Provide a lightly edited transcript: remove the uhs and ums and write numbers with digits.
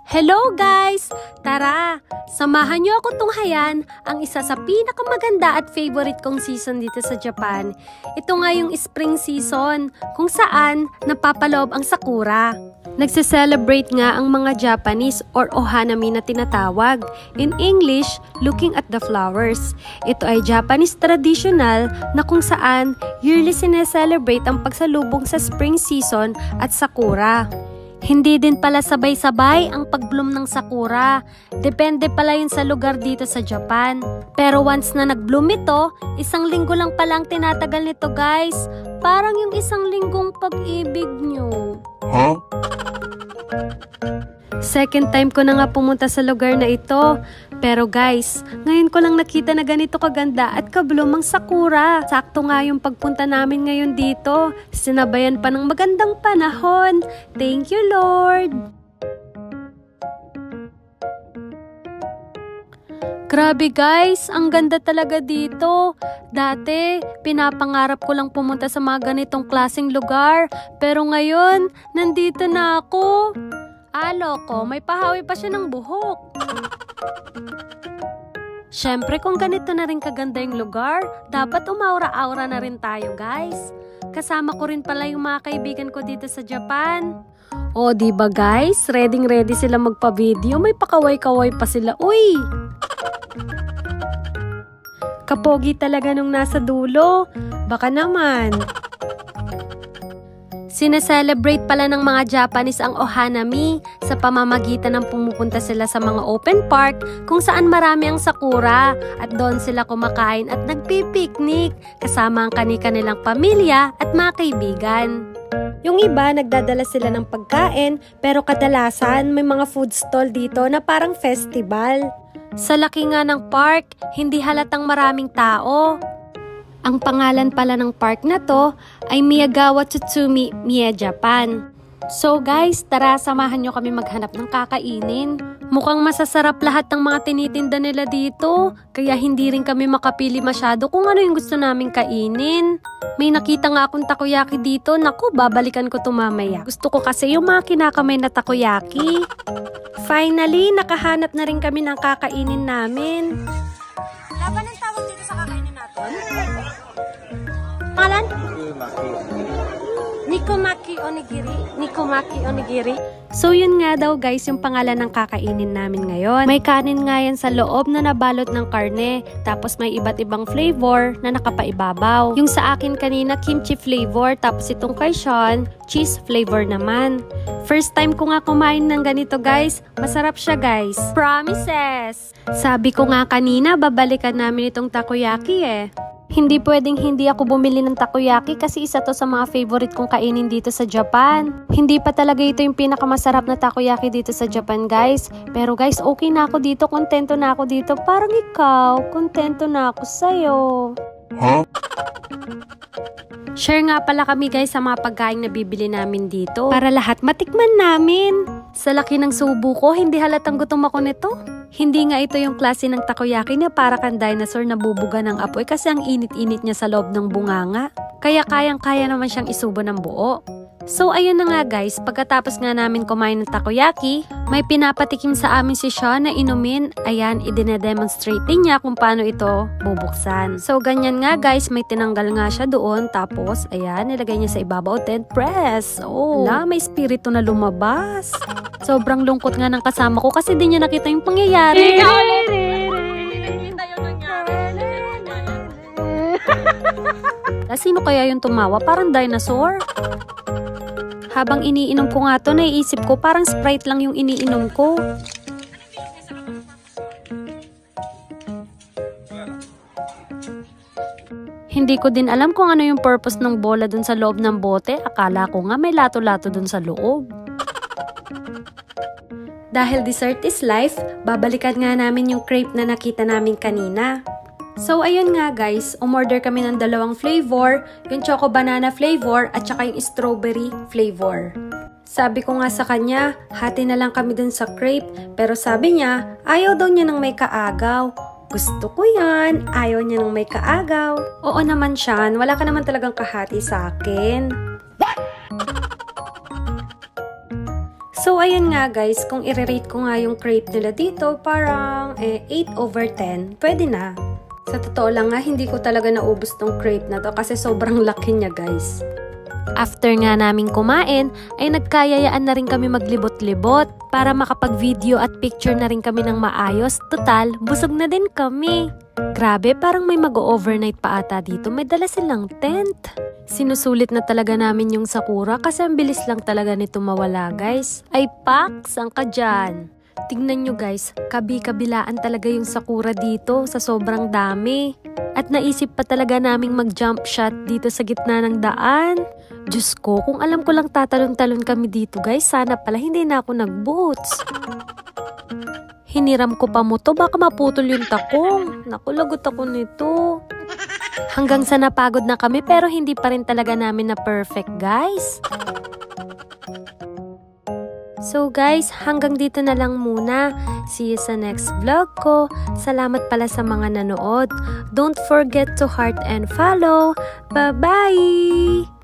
Hello guys! Tara, samahan niyo ako tunghayan ang isa sa pinakamaganda at favorite kong season dito sa Japan. Ito nga yung spring season kung saan napapaloob ang sakura. Nagse-celebrate nga ang mga Japanese or ohanami na tinatawag. In English, looking at the flowers. Ito ay Japanese traditional na kung saan yearly sineselebrate ang pagsalubong sa spring season at sakura. Hindi din pala sabay-sabay ang pag-bloom ng sakura. Depende pala yun sa lugar dito sa Japan. Pero once na nag-bloom ito, isang linggo lang palang tinatagal nito guys. Parang yung isang linggong pag-ibig nyo. Huh? Second time ko na nga pumunta sa lugar na ito. Pero guys, ngayon ko lang nakita na ganito kaganda at kabloom ang sakura. Sakto nga yung pagpunta namin ngayon dito. Sinabayan pa ng magandang panahon. Thank you, Lord! Grabe guys, ang ganda talaga dito. Dati, pinapangarap ko lang pumunta sa mga ganitong klaseng lugar. Pero ngayon, nandito na ako. Loko, may pahawi pa siya ng buhok. Syempre, kung ganito na rin kaganda yung lugar, dapat umaura-aura na rin tayo, guys. Kasama ko rin pala yung mga kaibigan ko dito sa Japan. O, diba guys? Ready sila magpa-video. May pakaway-kaway pa sila. Uy! Kapogi talaga nung nasa dulo. Baka naman. Sineselebrate pala ng mga Japanese ang ohanami sa pamamagitan ng pumupunta sila sa mga open park kung saan marami ang sakura at doon sila kumakain at nagpipiknik kasama ang kani-kanilang pamilya at mga kaibigan. Yung iba nagdadala sila ng pagkain pero kadalasan may mga food stall dito na parang festival. Sa laki nga ng park, hindi halatang maraming tao. Ang pangalan pala ng park na to ay Miyagawa Tsutsumi Mie Japan. So guys, tara samahan nyo kami maghanap ng kakainin. Mukhang masasarap lahat ng mga tinitinda nila dito, kaya hindi rin kami makapili masyado kung ano yung gusto naming kainin. May nakita nga akong takoyaki dito, naku babalikan ko to mamaya. Gusto ko kasi yung mga kinakamay na takoyaki. Finally, nakahanap na rin kami ng kakainin namin. Laban ang tawag dito sa kakainin natin? Pangalan? Nikomaki Onigiri. Nikomaki Onigiri. So yun nga daw guys yung pangalan ng kakainin namin ngayon. May kanin nga yan sa loob na nabalot ng karne. Tapos may iba't ibang flavor na nakapaibabaw. Yung sa akin kanina kimchi flavor. Tapos itong kay Sean, cheese flavor naman. First time ko nga kumain ng ganito guys. Masarap siya guys. Promises! Sabi ko nga kanina babalikan namin itong takoyaki eh. Hindi pwedeng hindi ako bumili ng takoyaki kasi isa to sa mga favorite kong kainin dito sa Japan. Hindi pa talaga ito yung pinakamasarap na takoyaki dito sa Japan guys. Pero guys, okay na ako dito. Kontento na ako dito. Parang ikaw, kontento na ako sa'yo. Huh? Share nga pala kami guys sa mga pagkain na bibili namin dito. Para lahat matikman namin. Sa laki ng subo ko, hindi halatang gutom ako nito. Hindi nga ito yung klase ng takoyaki na para kang dinosaur na bubuga ng apoy kasi ang init-init niya sa loob ng bunganga. Kaya kayang-kaya naman siyang isubo ng buo. So ayun na nga guys, pagkatapos nga namin kumain ng takoyaki, may pinapatikim sa amin si Sean na inumin. Ayan, idine-demonstrate din niya kung paano ito bubuksan. So ganyan nga guys, may tinanggal nga siya doon. Tapos ayan, nilagay niya sa ibabaw, then press. Oh, may spirito na lumabas. Sobrang lungkot nga ng kasama ko kasi di niya nakita yung pangyayari. Sino kaya yung tumawa? Parang dinosaur. Habang iniinom ko nga to, naiisip ko parang Sprite lang yung iniinom ko. Hindi ko din alam kung ano yung purpose ng bola dun sa loob ng bote. Akala ko nga may lato-lato dun sa loob. Dahil dessert is life, babalikan nga namin yung crepe na nakita namin kanina. So ayun nga guys, umorder kami ng dalawang flavor, yung choco banana flavor at saka yung strawberry flavor. Sabi ko nga sa kanya, hati na lang kami dun sa crepe, pero sabi niya, ayaw daw niya ng may kaagaw. Gusto ko yan, ayaw niya ng may kaagaw. Oo naman Sean, wala ka naman talagang kahati sa akin. So, ayun nga guys, kung i-rate ko nga yung crepe nila dito, parang 8/10, pwede na. Sa totoo lang nga, hindi ko talaga naubos tong crepe na to kasi sobrang laki niya guys. After nga naming kumain, ay nagkayayaan na rin kami maglibot-libot para makapag-video at picture na rin kami ng maayos. Total, busog na din kami. Grabe, parang may mag-overnight pa ata dito. May dala silang tent. Sinusulit na talaga namin yung sakura kasi ang bilis lang talaga nito mawala guys. Ay pak, saan ka dyan? Tingnan nyo guys, kabi-kabilaan talaga yung sakura dito sa sobrang dami. At naisip pa talaga naming mag-jump shot dito sa gitna ng daan. Diyos ko, kung alam ko lang tatalon-talon kami dito guys, sana pala hindi na ako nag-boots. Hiniram ko pa mo to, baka maputol yung takong. Naku, lagot ako nito. Hanggang sa napagod na kami pero hindi pa rin talaga namin na perfect guys. So guys, hanggang dito na lang muna. See you sa next vlog ko. Salamat pala sa mga nanood. Don't forget to heart and follow. Bye-bye!